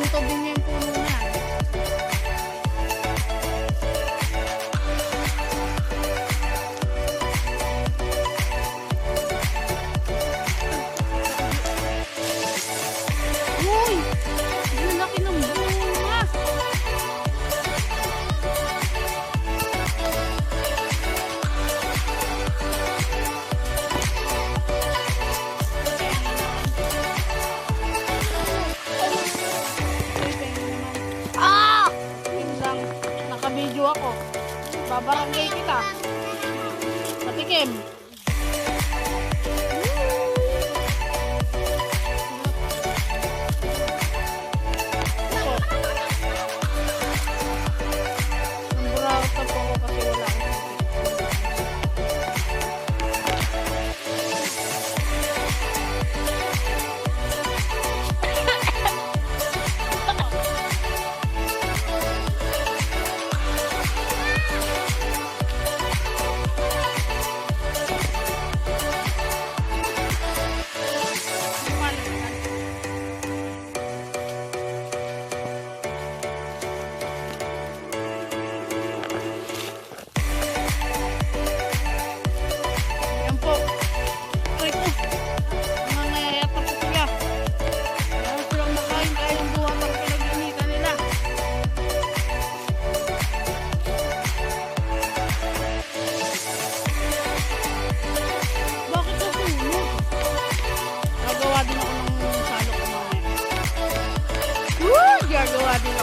kanto din niya yung puno na. Uy! Ang laki ng bunga! Ah! Hindang naka-video ako. Babarangay kita. Patikim. Namburata po ako kasi wala akong yan po. Ito ito. Mga nayayat na po sila. Ayaw silang makain dahil yung duhat ang pinag-initan nila. Bakit nasunog? Gagawa din ako ng salok ko mamaya. Woo! Gagawa din ako.